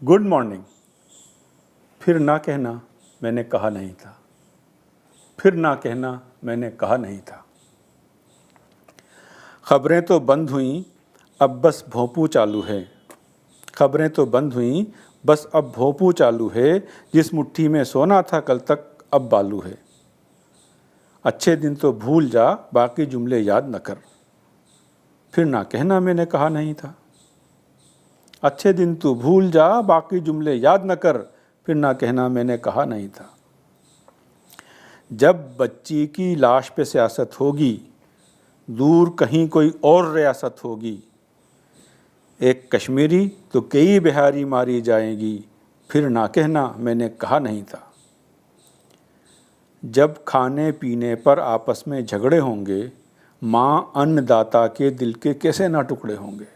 Good morning. फिर ना कहना मैंने कहा नहीं था, फिर ना कहना मैंने कहा नहीं था। खबरें तो बंद हुईं, अब बस भोंपू चालू है। खबरें तो बंद हुईं, बस अब भोंपू चालू है। जिस मुट्ठी में सोना था कल तक अब बालू है। अच्छे दिन तो भूल जा, बाकी जुमले याद न कर। फिर ना कहना मैंने कहा नहीं था। अच्छे दिन तू भूल जा, बाकी जुमले याद न कर। फिर ना कहना मैंने कहा नहीं था। जब बच्ची की लाश पे सियासत होगी, दूर कहीं कोई और रियासत होगी। एक कश्मीरी तो कई बिहारी मारी जाएंगी। फिर ना कहना मैंने कहा नहीं था। जब खाने पीने पर आपस में झगड़े होंगे, माँ अन्नदाता के दिल के कैसे ना टुकड़े होंगे।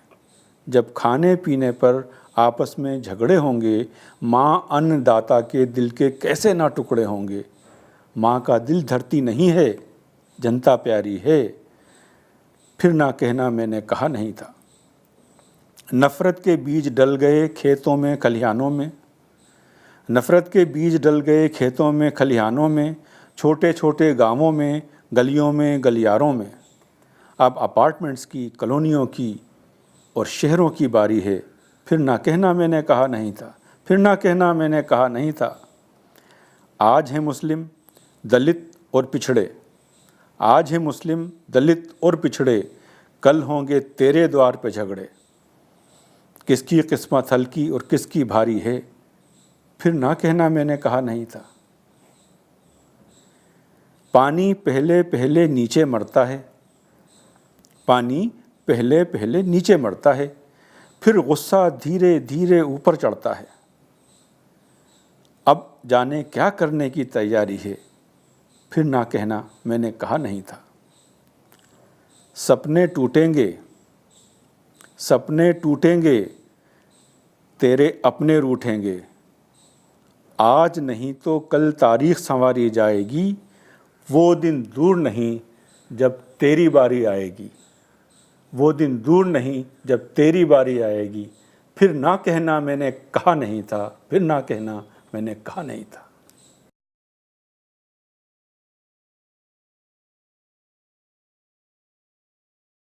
जब खाने पीने पर आपस में झगड़े होंगे, माँ अन्नदाता के दिल के कैसे ना टुकड़े होंगे। माँ का दिल धरती नहीं है, जनता प्यारी है। फिर ना कहना मैंने कहा नहीं था। नफ़रत के बीज डल गए खेतों में खलिहानों में। नफ़रत के बीज डल गए खेतों में खलिहानों में। छोटे छोटे गांवों में, गलियों में, गलियारों में। अब अपार्टमेंट्स की, कॉलोनियों की और शहरों की बारी है। फिर ना कहना मैंने कहा नहीं था। फिर ना कहना मैंने कहा नहीं था। आज है मुस्लिम, दलित और पिछड़े। आज है मुस्लिम, दलित और पिछड़े। कल होंगे तेरे द्वार पे झगड़े। किसकी किस्मत हल्की और किसकी भारी है। फिर ना कहना मैंने कहा नहीं था। पानी पहले पहले नीचे मरता है। पानी पहले पहले नीचे मरता है, फिर गुस्सा धीरे धीरे ऊपर चढ़ता है। अब जाने क्या करने की तैयारी है। फिर ना कहना मैंने कहा नहीं था। सपने टूटेंगे, सपने टूटेंगे, तेरे अपने रूठेंगे। आज नहीं तो कल तारीख संवारी जाएगी। वो दिन दूर नहीं जब तेरी बारी आएगी। वो दिन दूर नहीं जब तेरी बारी आएगी। फिर ना कहना मैंने कहा नहीं था। फिर ना कहना मैंने कहा नहीं था।